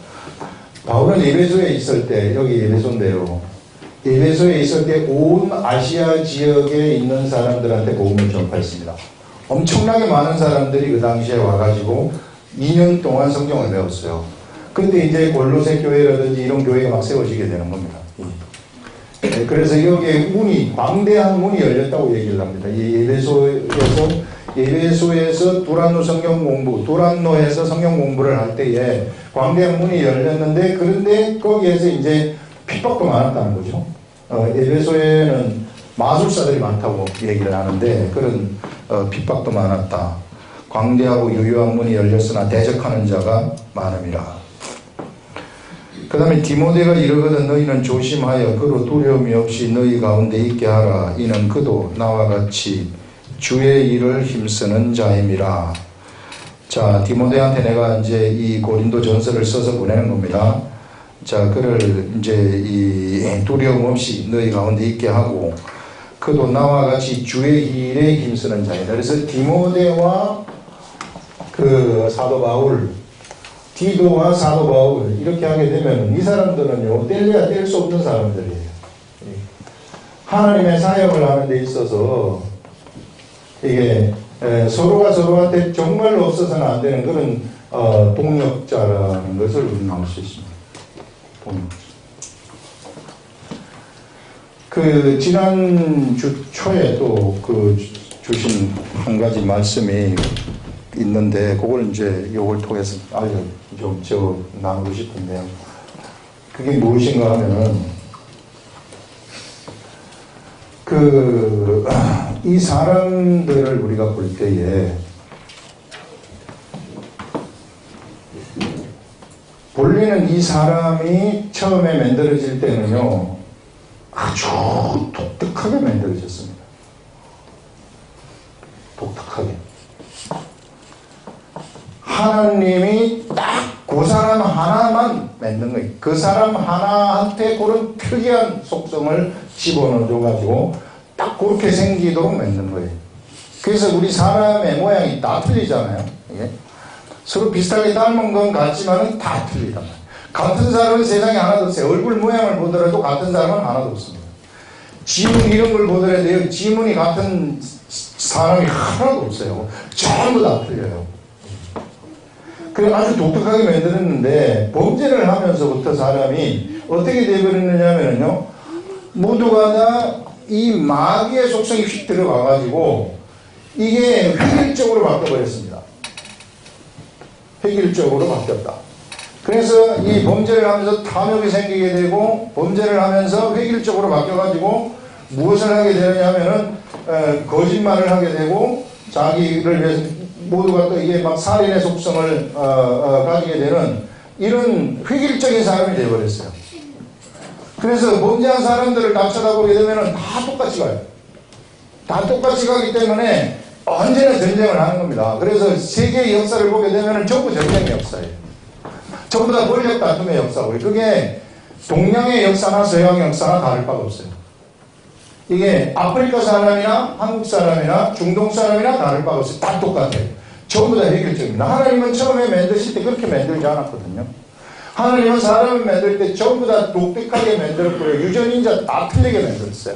바울은 에베소에 있을 때, 여기 에베소인데요, 에베소에 있을 때 온 아시아 지역에 있는 사람들한테 복음을 전파했습니다. 엄청나게 많은 사람들이 그 당시에 와가지고 2년 동안 성경을 배웠어요. 근데 이제 골로새 교회라든지 이런 교회가 막 세워지게 되는 겁니다. 그래서 여기에 광대한 문이 열렸다고 얘기를 합니다. 이 에베소에서 두란노에서 성경 공부를 할 때에 광대한 문이 열렸는데, 그런데 거기에서 이제 핍박도 많았다는 거죠. 에베소에는 마술사들이 많다고 얘기를 하는데, 그런 핍박도 많았다. 광대하고 유효한 문이 열렸으나 대적하는 자가 많음이라. 그 다음에 디모데가 이르거든 너희는 조심하여 그로 두려움이 없이 너희 가운데 있게 하라. 이는 그도 나와 같이 주의 일을 힘쓰는 자임이라. 자, 디모데한테 내가 이제 이 고린도 전서를 써서 보내는 겁니다. 자, 그를 이제 이 두려움 없이 너희 가운데 있게 하고 그도 나와 같이 주의 일에 힘쓰는 자이다. 그래서 디모데와 그 사도 바울, 디도와 사도 바울 이렇게 하게 되면 이 사람들은요, 뗄래야 뗄 수 없는 사람들이에요. 하나님의 사역을 하는 데 있어서 이게 서로가 서로한테 정말로 없어서는 안 되는 그런 동력자라는 것을 우리는 알 수 있습니다. 동력자. 그 지난 주 초에 또 그 주신 한 가지 말씀이 있는데 그걸 이제 요걸 통해서 좀 나누고 싶은데요. 그게 무엇인가 하면은 이 사람들을 우리가 볼 때에 본래는 이 사람이 처음에 만들어질 때는요, 아주 독특하게 만들어졌습니다. 독특하게. 하나님이 딱 그 사람 하나만 만든 거예요. 그 사람 하나한테 그런 특이한 속성을 집어넣어줘가지고 딱 그렇게 생기도록 만든 거예요. 그래서 우리 사람의 모양이 다 틀리잖아요. 이게. 서로 비슷하게 닮은 건 같지만은 다 틀리단 말이에요. 같은 사람은 세상에 하나도 없어요. 얼굴 모양을 보더라도 같은 사람은 하나도 없습니다. 지문 이런 걸 보더라도 지문이 같은 사람이 하나도 없어요. 전부 다 틀려요. 그래 아주 독특하게 만들었는데 범죄를 하면서부터 사람이 어떻게 되어버렸느냐면요, 모두가 다 이 마귀의 속성이 휙 들어가가지고 이게 획일적으로 바뀌어버렸습니다. 획일적으로 바뀌었다. 그래서 이 범죄를 하면서 탐욕이 생기게 되고, 범죄를 하면서 획일적으로 바뀌어가지고 무엇을 하게 되느냐면은 거짓말을 하게 되고, 자기를 위해서 모두가 또 이게 막 살인의 속성을 가지게 되는 이런 획일적인 사람이 되어버렸어요. 그래서 범죄한 사람들을 다 쳐다보게 되면 다 똑같이 가요. 다 똑같이 가기 때문에 언제나 전쟁을 하는 겁니다. 그래서 세계의 역사를 보게 되면 전부 전쟁의 역사예요. 전부 다 권력 다툼의 역사고요. 그게 동양의 역사나 서양의 역사나 다를 바가 없어요. 이게 아프리카 사람이나 한국 사람이나 중동 사람이나 다를 바가 없어요. 다 똑같아요. 전부 다 해결적입니다. 하나님은 처음에 만드실 때 그렇게 만들지 않았거든요. 하나님은 사람을 만들 때 전부 다 독특하게 만들었고요. 유전인자 다 틀리게 만들었어요.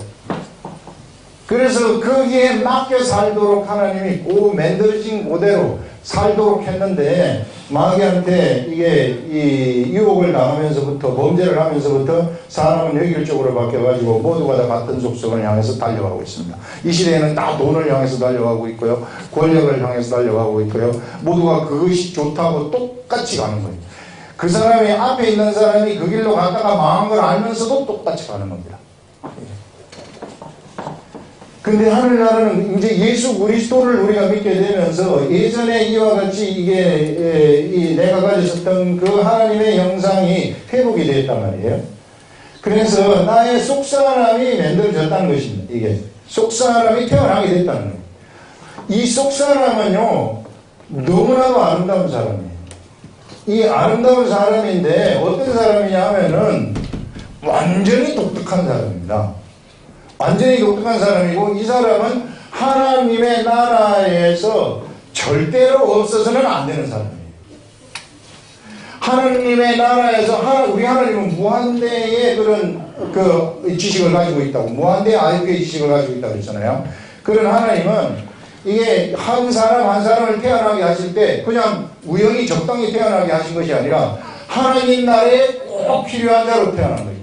그래서 거기에 맞게 살도록 하나님이 그 만들어진 그대로 살도록 했는데, 마귀한테 이게 이 유혹을 당하면서부터, 범죄를 하면서부터 사람은 획일적으로 바뀌어가지고 모두가 다 같은 속성을 향해서 달려가고 있습니다. 이 시대에는 다 돈을 향해서 달려가고 있고요, 권력을 향해서 달려가고 있고요, 모두가 그것이 좋다고 똑같이 가는 거예요. 그 사람이 앞에 있는 사람이 그 길로 갔다가 망한 걸 알면서도 똑같이 가는 겁니다. 근데 하늘나라는 이제 예수 그리스도를 우리가 믿게 되면서 예전에 이와 같이 이게 내가 가졌었던 그 하나님의 형상이 회복이 되었단 말이에요. 그래서 나의 속사람이 만들어졌다는 것입니다. 이게 속사람이 태어나게 됐다는 거예요. 이 속사람은요, 너무나도 아름다운 사람이에요. 이 아름다운 사람인데 어떤 사람이냐 하면은 완전히 독특한 사람입니다. 완전히 독특한 사람이고, 이 사람은 하나님의 나라에서 절대로 없어서는 안 되는 사람이에요. 하나님의 나라에서 우리 하나님은 무한대의 그런 지식을 가지고 있다고, 무한대의 IQ의 지식을 가지고 있다고 했잖아요. 그런 하나님은 이게 한 사람 한 사람을 태어나게 하실 때 그냥 우연히 적당히 태어나게 하신 것이 아니라 하나님 나라에 꼭 필요한 자로 태어난 거예요.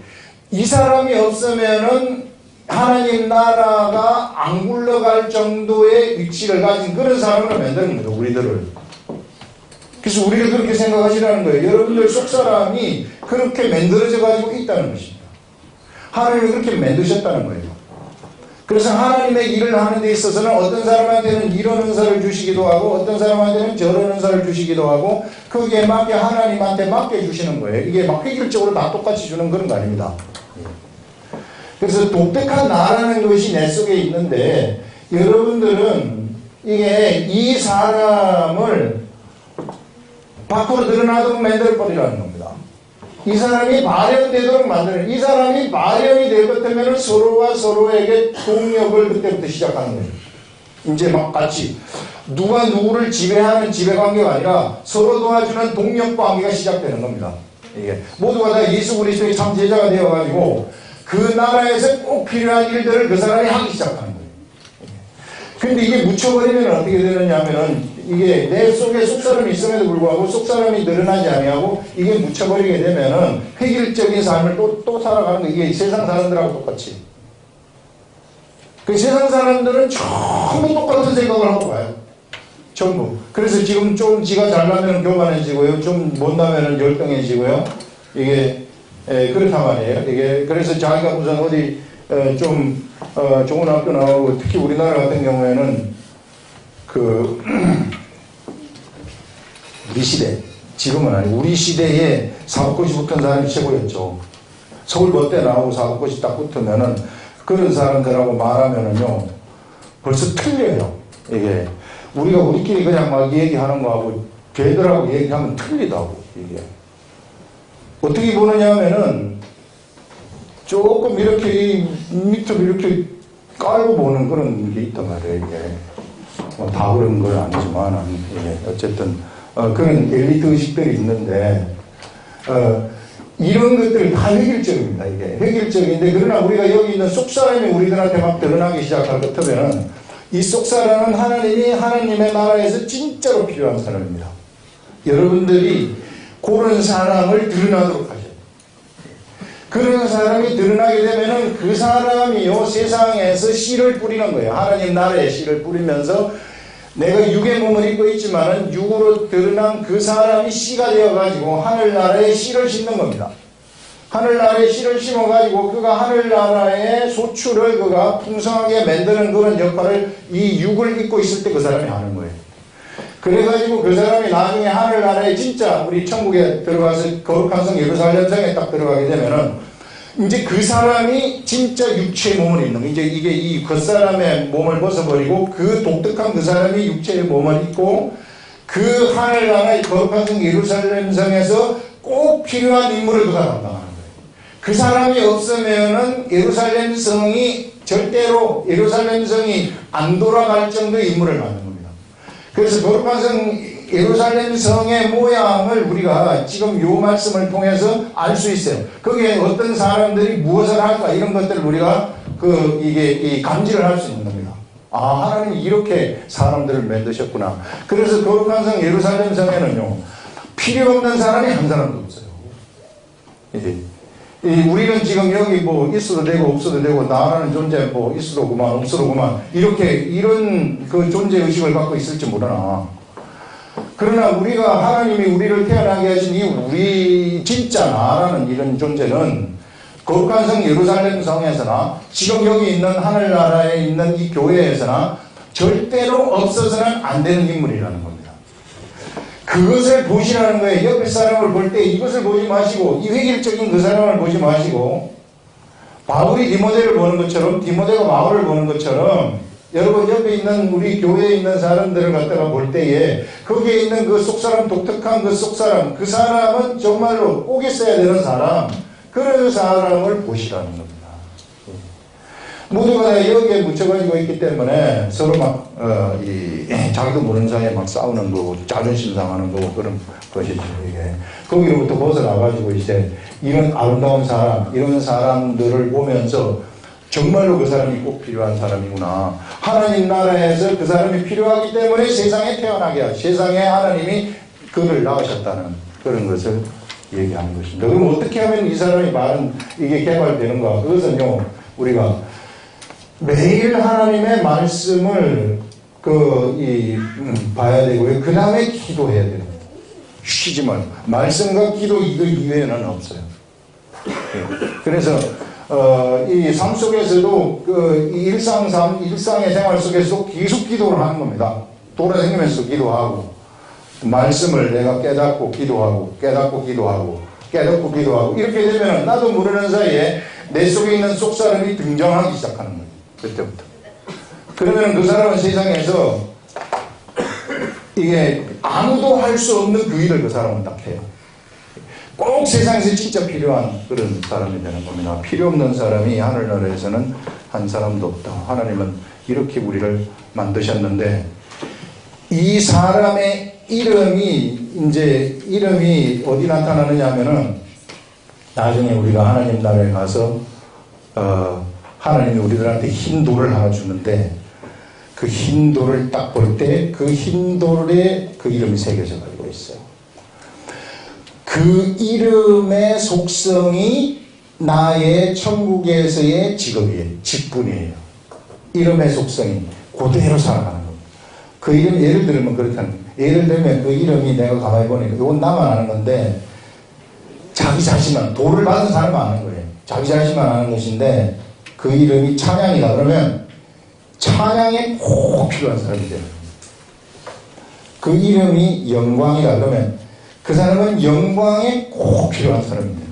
이 사람이 없으면은 하나님 나라가 안 굴러갈 정도의 위치를 가진 그런 사람으로 만드는 거죠, 우리들을. 그래서 우리를 그렇게 생각하시라는 거예요. 여러분들 속사람이 그렇게 만들어져 가지고 있다는 것입니다. 하나님이 그렇게 만드셨다는 거예요. 그래서 하나님의 일을 하는 데 있어서는 어떤 사람한테는 이런 은사를 주시기도 하고, 어떤 사람한테는 저런 은사를 주시기도 하고, 거기에 맞게 하나님한테 맞게 주시는 거예요. 이게 막 획일적으로 다 똑같이 주는 그런 거 아닙니다. 그래서 독특한 나라는 것이 내 속에 있는데, 여러분들은 이게 이 사람을 밖으로 드러나도록 만들어버리라는 겁니다. 이 사람이 발현되도록 만드는, 이 사람이 발현이 될 것 때문에 서로가 서로에게 동력을 그때부터 시작하는 거예요. 이제 막 같이 누가 누구를 지배하는 지배관계가 아니라 서로 도와주는 동력 관계가 시작되는 겁니다. 이게 모두가 다 예수 그리스도의 참 제자가 되어가지고 그 나라에서 꼭 필요한 일들을 그 사람이 하기 시작하는 거예요. 근데 이게 묻혀버리면 어떻게 되느냐 하면은, 이게 내 속에 속사람이 있음에도 불구하고 속사람이 늘어나지 아니하고 이게 묻혀버리게 되면은 획일적인 삶을 또 살아가는 거예요. 이게 세상 사람들하고 똑같이. 그 세상 사람들은 전부 똑같은 생각을 하고 가요. 전부. 그래서 지금 좀 지가 잘나면 교만해지고요, 좀 못나면 열등해지고요. 이게 그렇단 말이에요. 이게 그래서 자기가 우선 어디 좀 좋은 학교 나오고, 특히 우리나라 같은 경우에는 우리 시대, 지금은 아니고 우리 시대에 사법고시 붙은 사람이 최고였죠. 서울 멋대 나오고 사고꽃이 딱 붙으면은 그런 사람들하고 말하면은요 벌써 틀려요. 이게 우리가 우리끼리 그냥 막 얘기하는 거하고 걔들하고 얘기하면 틀리다고. 이게 어떻게 보느냐 하면은 조금 이렇게 밑으로 이렇게 깔고 보는 그런 게 있단 말이에요. 이게 다 그런 건 아니지만 어쨌든 그런 엘리트 의식들이 있는데 이런 것들이 다 획일적입니다. 이게 획일적인데 그러나 우리가 여기 있는 속사람이 우리들한테 막 드러나기 시작할 것 같으면 이 속사람은 하나님이 하나님의 나라에서 진짜로 필요한 사람입니다. 여러분들이 그런 사람을 드러나도록 하죠. 그런 사람이 드러나게 되면은 그 사람이요 세상에서 씨를 뿌리는 거예요. 하나님 나라에 씨를 뿌리면서 내가 육의 몸을 입고 있지만은 육으로 드러난 그 사람이 씨가 되어가지고 하늘나라에 씨를 심는 겁니다. 하늘나라에 씨를 심어가지고 그가 하늘나라의 소출을 그가 풍성하게 만드는 그런 역할을 이 육을 입고 있을 때 그 사람이 하는 거예요. 그래가지고 그 사람이 나중에 하늘나라에 진짜 우리 천국에 들어가서 거룩한 성 예루살렘성에 딱 들어가게 되면은 이제 그 사람이 진짜 육체의 몸을 입는 거예요. 이제 이게 이 겉사람의 몸을 벗어버리고 그 독특한 그 사람이 육체의 몸을 입고 그 하늘나라의 거룩한 성 예루살렘성에서 꼭 필요한 임무를 그가 담당하는 거예요. 그 사람이 없으면은 예루살렘성이 절대로 예루살렘성이 안 돌아갈 정도의 임무를 맡는 겁니다. 그래서 거룩한 성 예루살렘 성의 모양을 우리가 지금 요 말씀을 통해서 알 수 있어요. 거기에 어떤 사람들이 무엇을 할까 이런 것들을 우리가 이게 감지를 할 수 있는 겁니다. 아, 하나님이 이렇게 사람들을 만드셨구나. 그래서 거룩한 성 예루살렘 성에는요 필요 없는 사람이 한 사람도 없어요. 우리는 지금 여기 뭐 있어도 되고 없어도 되고 나라는 존재 뭐 있어도 그만 없어도 그만 이렇게 이런 그 존재 의식을 갖고 있을지 모르나. 그러나 우리가 하나님이 우리를 태어나게 하신 이 우리 진짜 나라는 이런 존재는 거룩한 성 예루살렘 성에서나 지금 여기 있는 하늘나라에 있는 이 교회에서나 절대로 없어서는 안 되는 인물이라는 겁니다. 그것을 보시라는 거예요. 옆에 사람을 볼 때 이것을 보지 마시고 이 획일적인 그 사람을 보지 마시고 바울이 디모데를 보는 것처럼 디모데가 바울을 보는 것처럼 여러분 옆에 있는 우리 교회에 있는 사람들을 갖다가 볼 때에 거기에 있는 그 속사람 독특한 그 속사람 그 사람은 정말로 꼭 있어야 되는 사람 그런 사람을 보시라는 겁니다. 모두가 다 여기에 묻혀가지고 있기 때문에 서로 막 자기도 모르는 사이에 막 싸우는 거고 자존심 상하는 거고 그런 것이죠. 이게 거기로부터 벗어나가지고 이제 이런 아름다운 사람 이런 사람들을 보면서 정말로 그 사람이 꼭 필요한 사람이구나. 하나님 나라에서 그 사람이 필요하기 때문에 세상에 태어나게 하고 세상에 하나님이 그를 낳으셨다는 그런 것을 얘기하는 것입니다. 그럼 어떻게 하면 이 사람이 말은 이게 개발되는가? 그것은요 우리가 매일 하나님의 말씀을 봐야 되고요. 그 다음에 기도해야 됩니다. 쉬지 말고 말씀과 기도 이거 이외에는 없어요. 그래서 이 삶 속에서도 일상의 생활 속에서도 계속 기도를 하는 겁니다. 돌아다니면서 기도하고 말씀을 내가 깨닫고 기도하고 깨닫고 기도하고 깨닫고 기도하고 이렇게 되면 나도 모르는 사이에 내 속에 있는 속사람이 등장하기 시작하는 거예요. 그때부터. 그러면 그 사람은 세상에서 이게 아무도 할 수 없는 그 일을 그 사람은 딱 해요. 꼭 세상에서 진짜 필요한 그런 사람이 되는 겁니다. 필요 없는 사람이 하늘나라에서는 한 사람도 없다. 하나님은 이렇게 우리를 만드셨는데 이 사람의 이름이 어디 나타나느냐 하면은 나중에 우리가 하나님 나라에 가서 하나님이 우리들한테 흰 돌을 하나 주는데 그 흰 돌을 딱 볼 때 그 흰 돌에 그 이름이 새겨져 가지고 있어요. 그 이름의 속성이 나의 천국에서의 직업이에요. 직분이에요. 이름의 속성이 그대로 살아가는 겁니다. 그 이름 예를 들면 그렇다는 거예요. 예를 들면 그 이름이 내가 가만히 보니까 이건 나만 아는 건데 자기 자신만 돌을 받은 사람은 아는 거예요. 자기 자신만 아는 것인데 그 이름이 찬양이다 그러면 찬양에 꼭 필요한 사람이 돼요. 그 이름이 영광이다 그러면 그 사람은 영광에 꼭 필요한 사람이 돼요.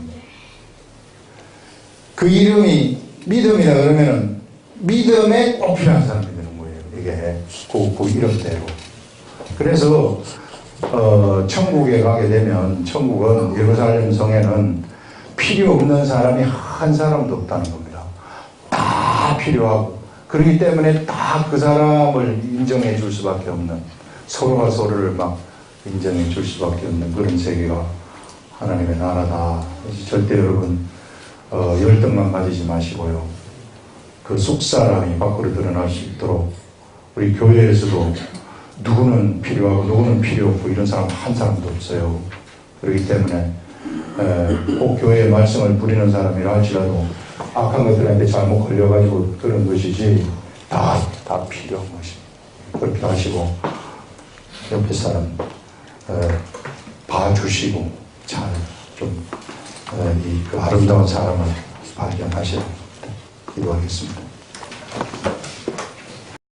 그 이름이 믿음이다 그러면은 믿음에 꼭 필요한 사람이 되는 거예요. 이게 그 이름대로. 그래서 천국에 가게 되면 천국은 예루살렘 성에는 필요 없는 사람이 한 사람도 없다는 겁니다. 다 필요하고 그렇기 때문에 다 그 사람을 인정해 줄 수밖에 없는, 서로가 서로를 막 인정해 줄 수밖에 없는 그런 세계가 하나님의 나라다. 절대 여러분 열등만 가지지 마시고요. 그 속사람이 밖으로 드러날 수 있도록 우리 교회에서도 누구는 필요하고 누구는 필요 없고 이런 사람 한 사람도 없어요. 그렇기 때문에 꼭 교회의 말씀을 부리는 사람이라 할지라도 악한 것들한테 잘못 걸려가지고 그런 것이지 다 필요한 것입니다. 그렇게 하시고 옆에 사람 봐주시고 잘 좀 그 아름다운 사람을 발견하시라. 기도하겠습니다.